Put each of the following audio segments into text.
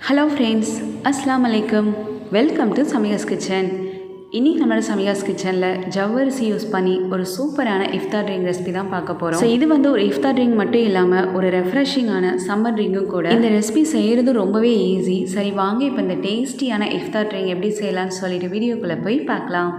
Hello friends, அஸ்ஸலாமு அலைக்கும். Welcome to Samika's kitchen. இன்றைக்கி நம்மளோட சமிகாஸ் கிச்சனில் ஜவ்வரிசி யூஸ் பண்ணி ஒரு சூப்பரான இஃப்தார் ட்ரிங்க் ரெசிபி தான் பார்க்க போகிறோம். ஸோ இது வந்து ஒரு இஃப்தார் ட்ரிங்க் மட்டும் இல்லாமல் ஒரு ரெஃப்ரெஷிங்கான சம்மர் ட்ரிங்க்கும் கூட. இந்த ரெசிபி செய்கிறது ரொம்பவே ஈஸி. சரி வாங்க இப்போ இந்த டேஸ்டியான இஃப்தார் ட்ரிங்க் எப்படி செய்யலாம்னு சொல்லிட்டு வீடியோக்குள்ளே போய் பார்க்கலாம்.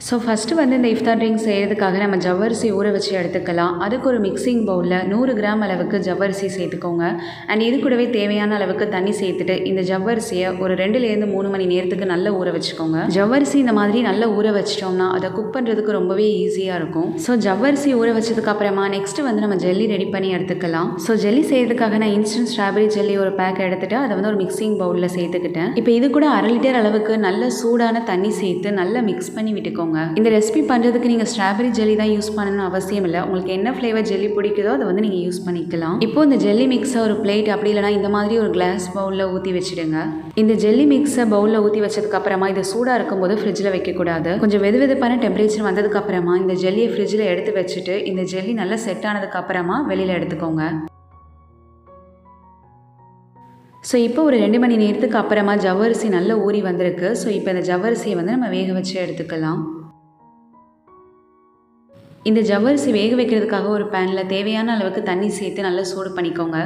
ஸோ ஃபஸ்ட்டு வந்து இந்த இஃப்தார் ட்ரிங்க் செய்கிறதுக்காக நம்ம ஜவ்வரிசி ஊற வச்சு எடுத்துக்கலாம். அதுக்கு ஒரு மிக்சிங் பவுலில் 100 கிராம் அளவுக்கு ஜவ்வரிசி சேர்த்துக்கோங்க. அண்ட் இது கூடவே தேவையான அளவுக்கு தண்ணி சேர்த்துட்டு இந்த ஜவ்வரிசியை ஒரு 2லேருந்து 3 மணி நேரத்துக்கு நல்லா ஊற வச்சுக்கோங்க. ஜவ்வரிசி இந்த மாதிரி நல்லா ஊற வச்சிட்டோம்னா அதை குக் பண்ணுறதுக்கு ரொம்பவே ஈஸியாக இருக்கும். ஸோ ஜவ்வரிசி ஊற வச்சதுக்கு அப்புறமா நெக்ஸ்ட்டு வந்து நம்ம ஜெல்லி ரெடி பண்ணி எடுத்துக்கலாம். ஸோ ஜெல்லி செய்கிறதுக்காக நான் இன்ஸ்டன்ட் ஸ்ட்ராபெரி ஜெல்லி ஒரு பேக் எடுத்துகிட்டு அதை வந்து ஒரு மிக்சிங் பவுலில் சேர்த்துக்கிட்டேன். இப்போ இது கூட 1/2 லிட்டர் அளவுக்கு நல்ல சூடான தண்ணி சேர்த்து நல்லா மிக்ஸ் பண்ணி விட்டுக்கோங்க. இந்த ரெசிபி பண்ணுறதுக்கு நீங்கள் ஸ்ட்ராபெரி ஜெல்லி தான் யூஸ் பண்ணணும்னு அவசியம் இல்லை. உங்களுக்கு என்ன ஃப்ளேவர் ஜெல்லி பிடிக்குதோ அதை வந்து நீங்கள் யூஸ் பண்ணிக்கலாம். இப்போ இந்த ஜெல்லி மிக்ஸை ஒரு பிளேட் அப்படி இல்லைனா இந்த மாதிரி ஒரு கிளாஸ் பவுலில் ஊற்றி வச்சுடுங்க. இந்த ஜெல்லி மிக்ஸை பவுலில் ஊற்றி வச்சதுக்கு அப்புறமா இது சூடாக இருக்கும்போது ஃப்ரிட்ஜில் வைக்கக்கூடாது. கொஞ்சம் வெதுவெதுப்பான டெம்பரேச்சர் வந்ததுக்கு அப்புறமா இந்த ஜெல்லியை ஃப்ரிட்ஜில் எடுத்து வச்சுட்டு இந்த ஜெல்லி நல்லா செட் ஆனதுக்கு அப்புறமா வெளியில் எடுத்துக்கோங்க. ஸோ இப்போ ஒரு 2 மணி நேரத்துக்கு அப்புறமா ஜவ்வரிசி நல்லா ஊறி வந்திருக்கு. ஸோ இப்போ இந்த ஜவ்வரிசியை வந்து நம்ம வேக வச்சு எடுத்துக்கலாம். இந்த ஜவ்வரிசி வேக வைக்கிறதுக்காக ஒரு பேனில் தேவையான அளவுக்கு தண்ணி சேர்த்து நல்லா சூடு பண்ணிக்கோங்க.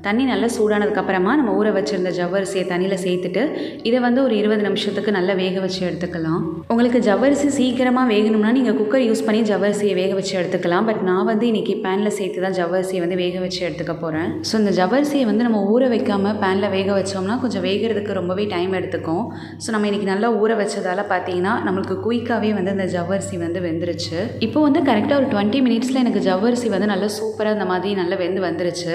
தண்ணி நல்லா சூடானதுக்கப்புறமா நம்ம ஊற வச்சுருந்த ஜவ்வரிசியை தண்ணியில் சேர்த்துட்டு இதை வந்து ஒரு 20 நிமிஷத்துக்கு நல்லா வேக வச்சு எடுத்துக்கலாம். உங்களுக்கு ஜவ்வரிசி சீக்கிரமாக வேகணும்னா நீங்கள் குக்கர் யூஸ் பண்ணி ஜவ்வரிசியை வேக வச்சு எடுத்துக்கலாம். பட் நான் வந்து இன்றைக்கி பேனில் சேர்த்து தான் ஜவ்வரிசியை வந்து வேக வச்சு எடுத்துக்க போகிறேன். ஸோ இந்த ஜவ்வரிசியை வந்து நம்ம ஊற வைக்காமல் பேனில் வேக வச்சோம்னா கொஞ்சம் வேகிறதுக்கு ரொம்பவே டைம் எடுத்துக்கும். ஸோ நம்ம இன்றைக்கி நல்லா ஊற வச்சதால் பார்த்தீங்கன்னா நம்மளுக்கு குயிக்காகவே வந்து இந்த ஜவ்வரிசி வந்து வெந்துருச்சு. இப்போ வந்து கரெக்டாக ஒரு 20 மினிட்ஸில் எனக்கு ஜவ்வரிசி வந்து நல்லா சூப்பராக இந்த மாதிரி நல்லா வெந்து வந்துருச்சு.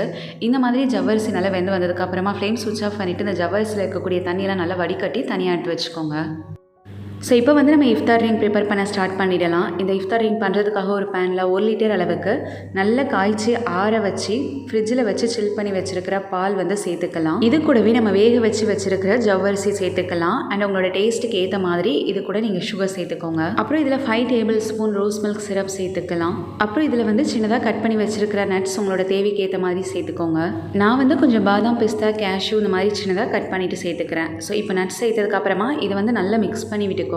இந்த மாதிரி ஜவ்வரிசி நல்லா வெந்து வந்ததுக்கப்புறமா ஃப்ளேம் ஸ்விட்ச் ஆஃப் பண்ணிவிட்டு இந்த ஜவ்வரிசியில் இருக்கக்கூடிய தண்ணியெல்லாம் நல்லா வடிகட்டி தனியாக எடுத்து வச்சுக்கோங்க. ஸோ இப்போ வந்து நம்ம இஃப்தார் ட்ரிங்க் ப்ரிப்பேர் பண்ண ஸ்டார்ட் பண்ணிடலாம். இந்த இஃப்தார் ட்ரிங்க் பண்ணுறதுக்காக ஒரு பேனில் 1 லிட்டர் அளவுக்கு நல்லா காய்ச்சி ஆற வச்சு ஃப்ரிட்ஜில் வச்சு சில் பண்ணி வச்சுருக்கிற பால் வந்து சேர்த்துக்கலாம். இது கூடவே நம்ம வேக வச்சு வச்சுருக்கிற ஜவ்வரிசி சேர்த்துக்கலாம். அண்ட் உங்களோட டேஸ்ட்டுக்கு ஏற்ற மாதிரி இது கூட நீங்கள் சுகர் சேர்த்துக்கோங்க. அப்புறம் இதில் 5 table spoon rose milk syrup சேர்த்துக்கலாம். அப்புறம் இதில் வந்து சின்னதாக கட் பண்ணி வச்சுருக்கிற நட்ஸ் உங்களோட தேவைக்கு ஏற்ற மாதிரி சேர்த்துக்கோங்க. நான் வந்து கொஞ்சம் பாதாம், பிஸ்தா, கேஷ்யூ இந்த மாதிரி சின்னதாக கட் பண்ணிவிட்டு சேர்த்துக்கிறேன். ஸோ இப்போ நட்ஸ் சேர்த்ததுக்கப்புறமா இதை வந்து நல்லா மிக்ஸ் பண்ணி விட்டுக்கோங்க.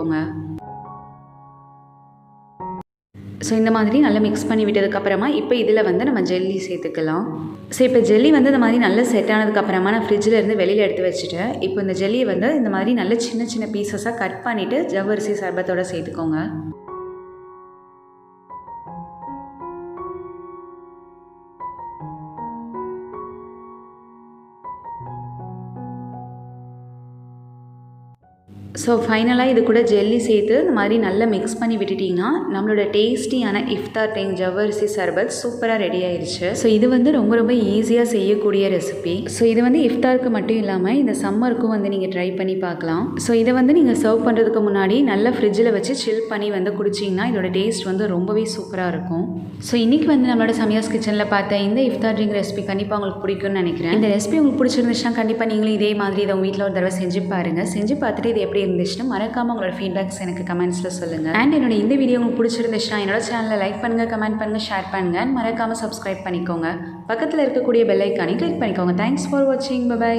ஸோ இந்த மாதிரி நல்லா மிக்ஸ் பண்ணி விட்டதுக்கப்புறமா இப்போ இதில் வந்து நம்ம ஜெல்லி சேர்த்துக்கலாம். ஸோ இப்போ ஜெல்லி வந்து இந்த மாதிரி நல்லா செட் ஆனதுக்கப்புறமா நான் ஃப்ரிட்ஜில் இருந்து வெளியில் எடுத்து வச்சுட்டேன். இப்போ இந்த ஜெல்லியை வந்து இந்த மாதிரி நல்ல சின்ன சின்ன பீசஸாக கட் பண்ணிவிட்டு ஜவ்வரிசி சர்பத்தோடு சேர்த்துக்கோங்க. ஸோ ஃபைனலாக இது கூட ஜெல்லி சேர்த்து இந்த மாதிரி நல்லா மிக்ஸ் பண்ணி விட்டுட்டிங்கன்னா நம்மளோட டேஸ்டியான இஃப்தார் டைம் ஜவ்வரிசி சர்பத் சூப்பராக ரெடி ஆயிடுச்சு. ஸோ இது வந்து ரொம்ப ரொம்ப ஈஸியாக செய்யக்கூடிய ரெசிபி. ஸோ இது வந்து இஃப்தாருக்கு மட்டும் இல்லாமல் இந்த சம்மருக்கும் வந்து நீங்கள் ட்ரை பண்ணி பார்க்கலாம். ஸோ இதை வந்து நீங்கள் சர்வ் பண்ணுறதுக்கு முன்னாடி நல்லா ஃப்ரிட்ஜில் வச்சு சில் பண்ணி வந்து குடிச்சிங்கன்னா இதோட டேஸ்ட் வந்து ரொம்பவே சூப்பராக இருக்கும். ஸோ இன்றைக்கி வந்து நம்மளோட சமிகாஸ் கிச்சனில் பார்த்த இந்த இஃப்தார் ட்ரிங்க் ரெசிபி கண்டிப்பாக உங்களுக்கு பிடிக்கும்னு நினைக்கிறேன். இந்த ரெசிபி உங்களுக்கு பிடிச்சிருந்துச்சுன்னா கண்டிப்பாக நீங்களும் இதே மாதிரி இதை உங்கள் வீட்டில் ஒரு தடவை செஞ்சு பாருங்கள். செஞ்சு பார்த்துட்டு இது எப்படி இருந்துச்சுன்னா மறக்காம உங்களோட ஃபீட்பேக்ஸ் எனக்கு கமெண்ட்ஸில் சொல்லுங்கள். அண்ட் என்னோட இந்த வீடியோ உங்களுக்கு பிடிச்சிருந்துச்சுன்னா என்னோட சேனலை லைக் பண்ணுங்கள், கமெண்ட் பண்ணுங்கள், ஷேர் பண்ணுங்கள். அண்ட் மறக்காமல் சப்ஸ்கிரைப் பண்ணிக்கோங்க. பக்கத்தில் இருக்கக்கூடிய பெல் ஐக்கானை கிளிக் பண்ணிக்கோங்க. தேங்க்ஸ் ஃபார் வாட்சிங். பை.